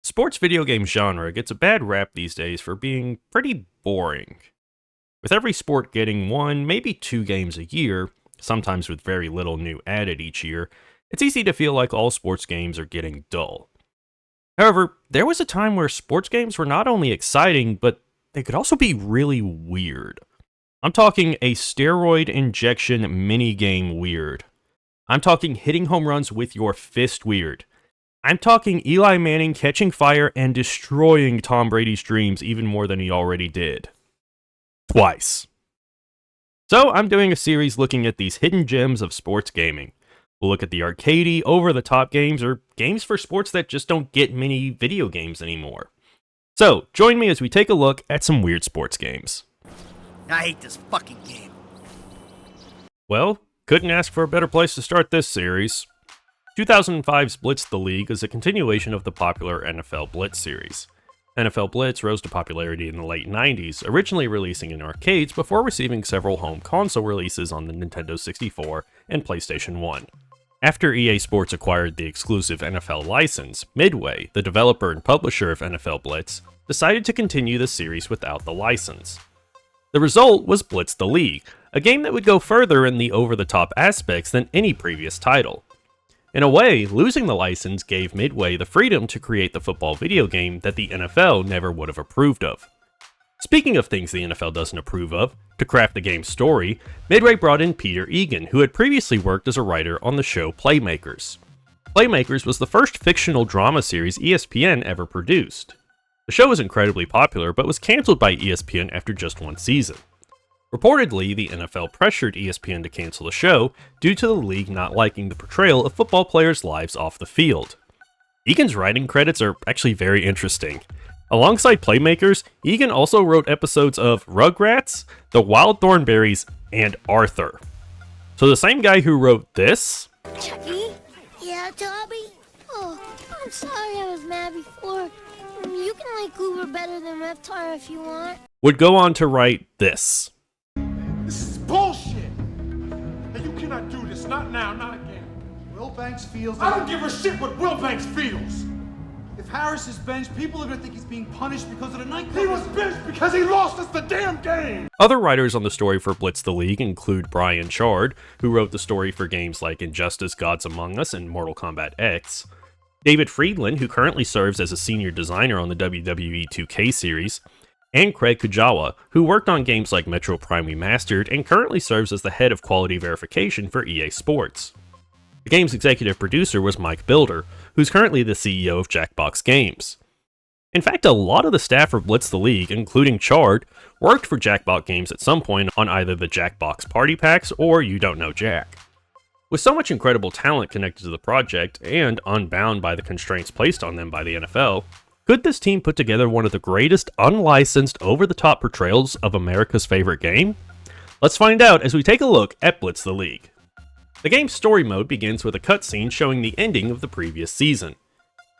Sports video game genre gets a bad rap these days for being pretty boring. With every sport getting one, maybe two games a year, sometimes with very little new added each year, it's easy to feel like all sports games are getting dull. However, there was a time where sports games were not only exciting, but they could also be really weird. I'm talking a steroid injection minigame weird. I'm talking hitting home runs with your fist weird. I'm talking Eli Manning catching fire and destroying Tom Brady's dreams even more than he already did. Twice. So I'm doing a series looking at these hidden gems of sports gaming. We'll look at the arcadey, over-the-top games, or games for sports that just don't get many video games anymore. So, join me as we take a look at some weird sports games. I hate this fucking game. Well, couldn't ask for a better place to start this series. 2005's Blitz The League is a continuation of the popular NFL Blitz series. NFL Blitz rose to popularity in the late 90s, originally releasing in arcades before receiving several home console releases on the Nintendo 64 and PlayStation 1. After EA Sports acquired the exclusive NFL license, Midway, the developer and publisher of NFL Blitz, decided to continue the series without the license. The result was Blitz The League, a game that would go further in the over-the-top aspects than any previous title. In a way, losing the license gave Midway the freedom to create the football video game that the NFL never would have approved of. Speaking of things the NFL doesn't approve of, to craft the game's story, Midway brought in Peter Egan, who had previously worked as a writer on the show Playmakers. Playmakers was the first fictional drama series ESPN ever produced. The show was incredibly popular, but was cancelled by ESPN after just one season. Reportedly, the NFL pressured ESPN to cancel the show due to the league not liking the portrayal of football players' lives off the field. Egan's writing credits are actually very interesting. Alongside Playmakers, Egan also wrote episodes of Rugrats, The Wild Thornberrys, and Arthur. So the same guy who wrote this... Chucky? Yeah, Toby? Oh, I'm sorry I was mad before. You can like Goober better than Reptar if you want. Would go on to write this. This is bullshit! And you cannot do this, not now, not again. Will Banks feels I don't give a shit what Will Banks feels! if Harris is benched, people are gonna think he's being punished because of the nightclub. He was benched because he lost us the damn game! Other writers on the story for Blitz the League include Brian Chard, who wrote the story for games like Injustice: Gods Among Us and Mortal Kombat X, David Friedland, who currently serves as a senior designer on the WWE 2K series, and Craig Kujawa, who worked on games like Metro Prime Remastered and currently serves as the head of quality verification for EA Sports. The game's executive producer was Mike Builder, who's currently the CEO of Jackbox Games. In fact, a lot of the staff for Blitz the League, including Chard, worked for Jackbox Games at some point on either the Jackbox Party Packs or You Don't Know Jack. With so much incredible talent connected to the project, and unbound by the constraints placed on them by the NFL, could this team put together one of the greatest unlicensed, over-the-top portrayals of America's favorite game? Let's find out as we take a look at Blitz the League. The game's story mode begins with a cutscene showing the ending of the previous season.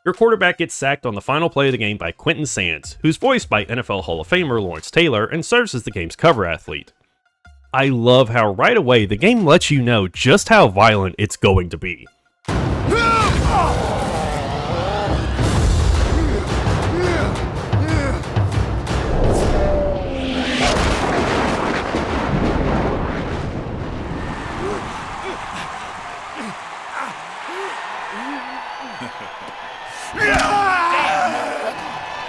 Your quarterback gets sacked on the final play of the game by Quentin Sands, who's voiced by NFL Hall of Famer Lawrence Taylor and serves as the game's cover athlete. I love how right away the game lets you know just how violent it's going to be.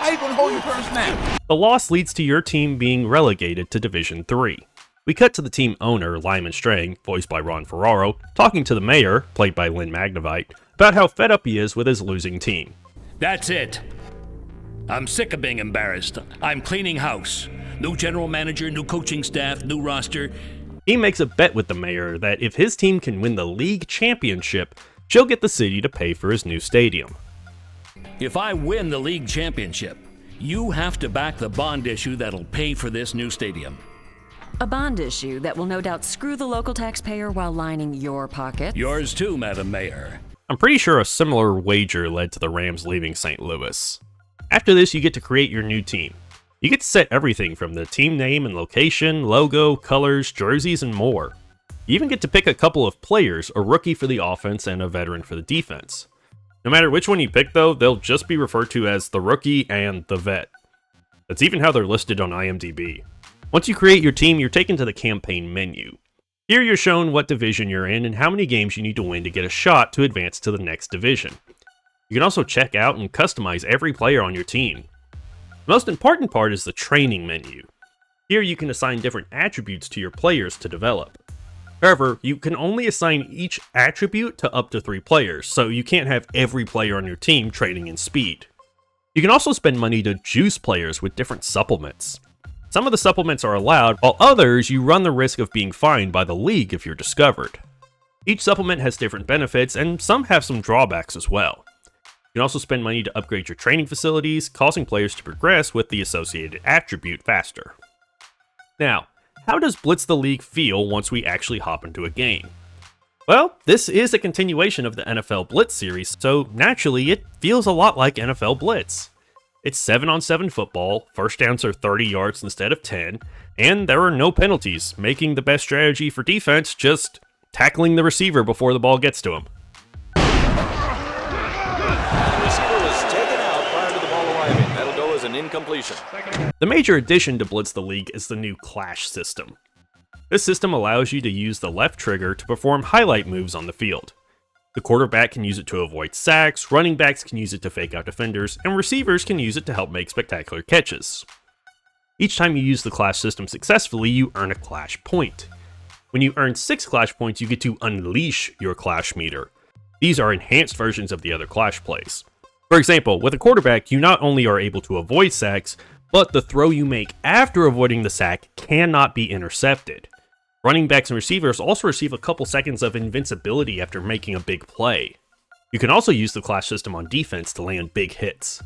How you gonna hold your purse now? The loss leads to your team being relegated to Division 3. We cut to the team owner, Lyman Strang, voiced by Ron Ferraro, talking to the mayor, played by Lynn Magnavite, about how fed up he is with his losing team. That's it. I'm sick of being embarrassed. I'm cleaning house. New general manager, new coaching staff, new roster. He makes a bet with the mayor that if his team can win the league championship, she'll get the city to pay for his new stadium. If I win the league championship, you have to back the bond issue that'll pay for this new stadium. A bond issue that will no doubt screw the local taxpayer while lining your pocket. Yours too, Madam Mayor. I'm pretty sure a similar wager led to the Rams leaving St. Louis. After this, you get to create your new team. You get to set everything from the team name and location, logo, colors, jerseys, and more. You even get to pick a couple of players, a rookie for the offense and a veteran for the defense. No matter which one you pick though, they'll just be referred to as the rookie and the vet. That's even how they're listed on IMDb. Once you create your team, you're taken to the campaign menu. Here you're shown what division you're in and how many games you need to win to get a shot to advance to the next division. You can also check out and customize every player on your team. The most important part is the training menu. Here you can assign different attributes to your players to develop. However, you can only assign each attribute to up to 3 players, so you can't have every player on your team trading in speed. You can also spend money to juice players with different supplements. Some of the supplements are allowed, while others you run the risk of being fined by the league if you're discovered. Each supplement has different benefits, and some have some drawbacks as well. You can also spend money to upgrade your training facilities, causing players to progress with the associated attribute faster. Now, how does Blitz the League feel once we actually hop into a game? Well, this is a continuation of the NFL Blitz series, so naturally it feels a lot like NFL Blitz. It's 7-on-7 football, first downs are 30 yards instead of 10, and there are no penalties, making the best strategy for defense just tackling the receiver before the ball gets to him. The receiver was taken out prior to the ball arriving. That'll go as an incompletion. The major addition to Blitz the League is the new Clash system. This system allows you to use the left trigger to perform highlight moves on the field. The quarterback can use it to avoid sacks, running backs can use it to fake out defenders, and receivers can use it to help make spectacular catches. Each time you use the Clash system successfully, you earn a Clash point. When you earn 6 Clash points, you get to unleash your Clash meter. These are enhanced versions of the other Clash plays. For example, with a quarterback, you not only are able to avoid sacks, but the throw you make after avoiding the sack cannot be intercepted. Running backs and receivers also receive a couple seconds of invincibility after making a big play. You can also use the Clash system on defense to land big hits.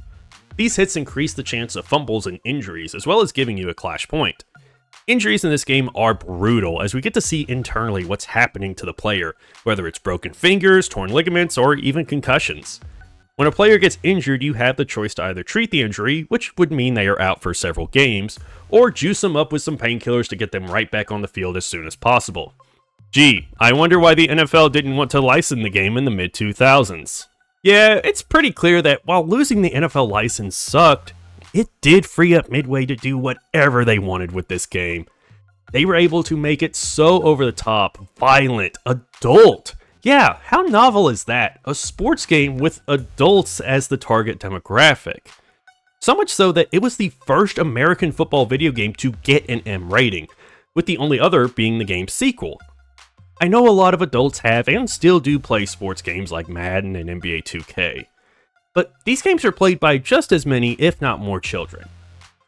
These hits increase the chance of fumbles and injuries, as well as giving you a Clash point. Injuries in this game are brutal, as we get to see internally what's happening to the player, whether it's broken fingers, torn ligaments, or even concussions. When a player gets injured, you have the choice to either treat the injury, which would mean they are out for several games, or juice them up with some painkillers to get them right back on the field as soon as possible. Gee, I wonder why the NFL didn't want to license the game in the mid-2000s. Yeah, it's pretty clear that while losing the NFL license sucked, it did free up Midway to do whatever they wanted with this game. They were able to make it so over the top, violent, adult. Yeah, how novel is that? A sports game with adults as the target demographic. So much so that it was the first American football video game to get an M rating, with the only other being the game's sequel. I know a lot of adults have and still do play sports games like Madden and NBA 2K, but these games are played by just as many, if not more, children.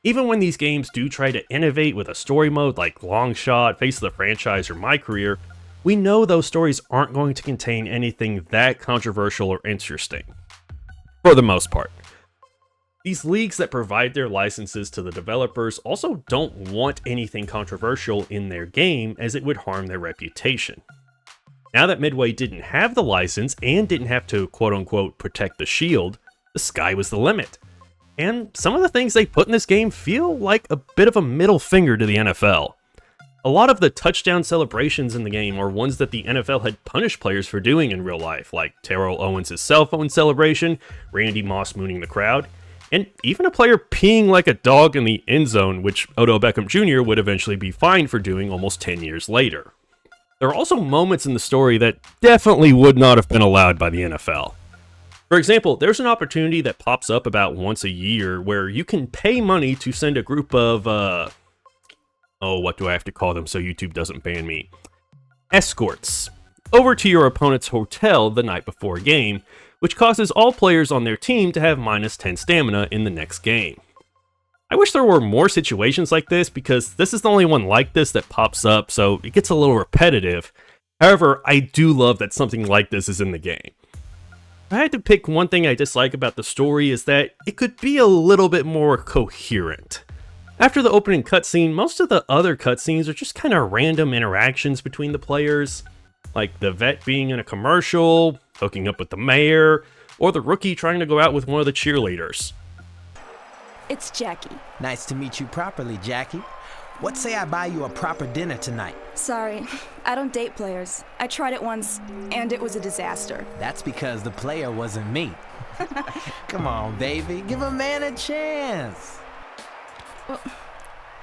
Even when these games do try to innovate with a story mode like Long Shot, Face of the Franchise, or My Career, we know those stories aren't going to contain anything that controversial or interesting. For the most part. These leagues that provide their licenses to the developers also don't want anything controversial in their game, as it would harm their reputation. Now that Midway didn't have the license and didn't have to quote-unquote protect the shield, the sky was the limit. And some of the things they put in this game feel like a bit of a middle finger to the NFL. A lot of the touchdown celebrations in the game are ones that the NFL had punished players for doing in real life, like Terrell Owens' cell phone celebration, Randy Moss mooning the crowd, and even a player peeing like a dog in the end zone, which Odell Beckham Jr. would eventually be fined for doing almost 10 years later. There are also moments in the story that definitely would not have been allowed by the NFL. For example, there's an opportunity that pops up about once a year where you can pay money to send a group of, what do I have to call them so YouTube doesn't ban me? Escorts over to your opponent's hotel the night before a game, which causes all players on their team to have minus 10 stamina in the next game. I wish there were more situations like this, because this is the only one like this that pops up, so it gets a little repetitive. However, I do love that something like this is in the game. If I had to pick one thing I dislike about the story, is that it could be a little bit more coherent. After the opening cutscene, most of the other cutscenes are just kind of random interactions between the players, like the vet being in a commercial, hooking up with the mayor, or the rookie trying to go out with one of the cheerleaders. It's Jackie. Nice to meet you properly, Jackie. What say I buy you a proper dinner tonight? Sorry, I don't date players. I tried it once, and it was a disaster. That's because the player wasn't me. Come on, baby. Give a man a chance. Well,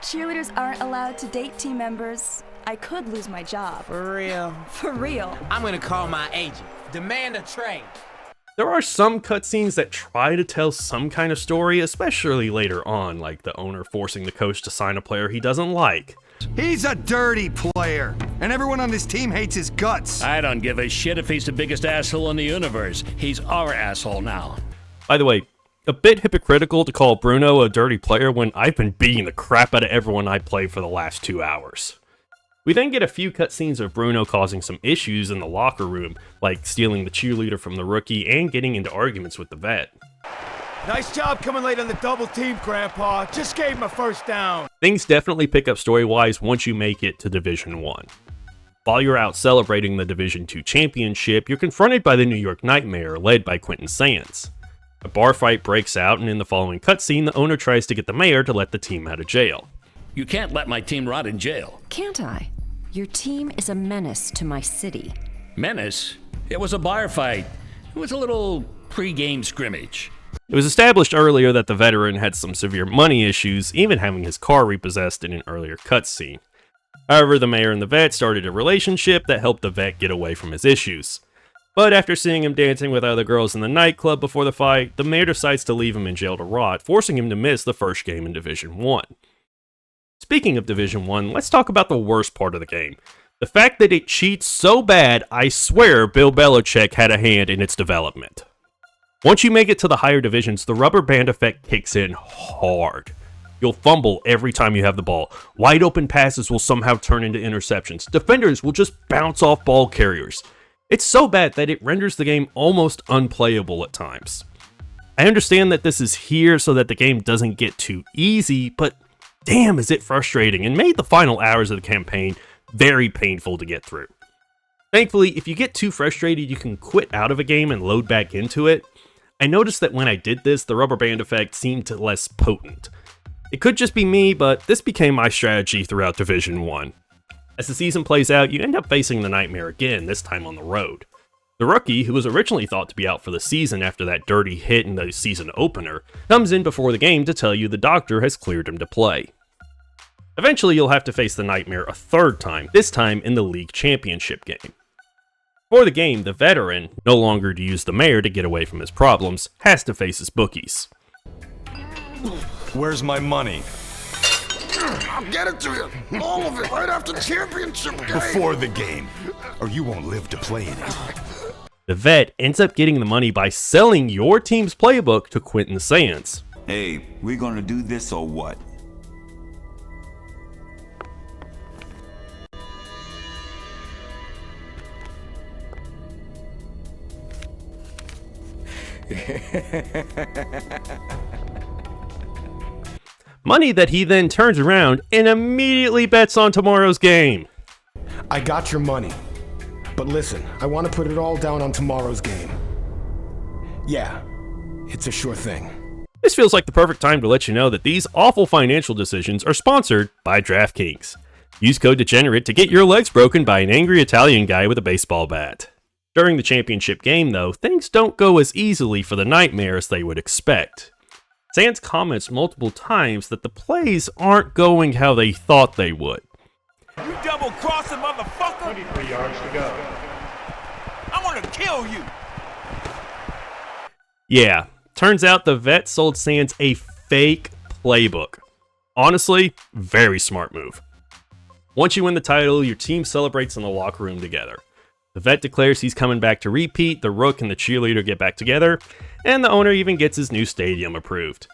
cheerleaders aren't allowed to date team members. I could lose my job. For real? For real. I'm gonna call my agent. Demand a trade. There are some cutscenes that try to tell some kind of story, especially later on, like the owner forcing the coach to sign a player he doesn't like. He's a dirty player, and everyone on this team hates his guts. I don't give a shit if he's the biggest asshole in the universe. He's our asshole now. By the way, a bit hypocritical to call Bruno a dirty player when I've been beating the crap out of everyone I play for the last 2 hours. We then get a few cutscenes of Bruno causing some issues in the locker room, like stealing the cheerleader from the rookie and getting into arguments with the vet. Nice job coming late on the double team, Grandpa. Just gave him a first down. Things definitely pick up story-wise once you make it to Division 1. While you're out celebrating the Division 2 championship, you're confronted by the New York Nightmare, led by Quentin Sands. A bar fight breaks out, and in the following cutscene, the owner tries to get the mayor to let the team out of jail. You can't let my team rot in jail. Can't I? Your team is a menace to my city. Menace? It was a bar fight. It was a little pre-game scrimmage. It was established earlier that the veteran had some severe money issues, even having his car repossessed in an earlier cutscene. However, the mayor and the vet started a relationship that helped the vet get away from his issues. But after seeing him dancing with other girls in the nightclub before the fight, the mayor decides to leave him in jail to rot, forcing him to miss the first game in Division 1. Speaking of Division 1, let's talk about the worst part of the game. The fact that it cheats so bad, I swear Bill Belichick had a hand in its development. Once you make it to the higher divisions, the rubber band effect kicks in hard. You'll fumble every time you have the ball. Wide open passes will somehow turn into interceptions. Defenders will just bounce off ball carriers. It's so bad that it renders the game almost unplayable at times. I understand that this is here so that the game doesn't get too easy, but damn is it frustrating and made the final hours of the campaign very painful to get through. Thankfully, if you get too frustrated, you can quit out of a game and load back into it. I noticed that when I did this, the rubber band effect seemed less potent. It could just be me, but this became my strategy throughout Division 1. As the season plays out, you end up facing the Nightmare again, this time on the road. The rookie, who was originally thought to be out for the season after that dirty hit in the season opener, comes in before the game to tell you the doctor has cleared him to play. Eventually, you'll have to face the Nightmare a third time, this time in the league championship game. For the game, the veteran, no longer to use the mayor to get away from his problems, has to face his bookies. Where's my money? I'll get it to you. All of it, right after championship game. Before the game, or you won't live to play in it. The vet ends up getting the money by selling your team's playbook to Quentin Sands. Hey, we gonna do this or what? Money that he then turns around and immediately bets on tomorrow's game. I got your money. But listen, I want to put it all down on tomorrow's game. Yeah, it's a sure thing. This feels like the perfect time to let you know that these awful financial decisions are sponsored by DraftKings. Use code DEGENERATE to get your legs broken by an angry Italian guy with a baseball bat. During the championship game, though, things don't go as easily for the Nightmare as they would expect. Sands comments multiple times that the plays aren't going how they thought they would. You double-crossing motherfucker! 23 yards to go. I want to kill you! Yeah, turns out the vet sold Sands a fake playbook. Honestly, very smart move. Once you win the title, your team celebrates in the locker room together. The vet declares he's coming back to repeat, the rook and the cheerleader get back together, and the owner even gets his new stadium approved.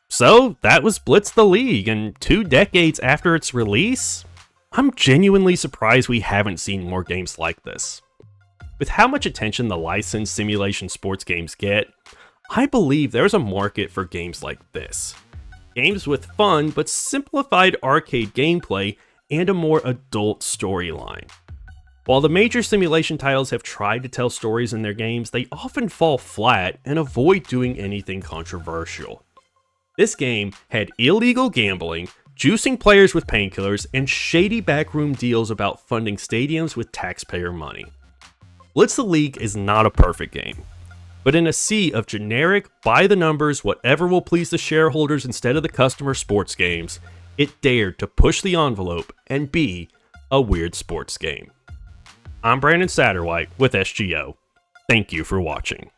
So, that was Blitz the League, and 2 decades after its release, I'm genuinely surprised we haven't seen more games like this. With how much attention the licensed simulation sports games get, I believe there's a market for games like this. Games with fun but simplified arcade gameplay and a more adult storyline. While the major simulation titles have tried to tell stories in their games, they often fall flat and avoid doing anything controversial. This game had illegal gambling, juicing players with painkillers, and shady backroom deals about funding stadiums with taxpayer money. Blitz the League is not a perfect game. But in a sea of generic, by-the-numbers, whatever will please the shareholders instead of the customer sports games, it dared to push the envelope and be a weird sports game. I'm Brandon Satterwhite with SGO. Thank you for watching.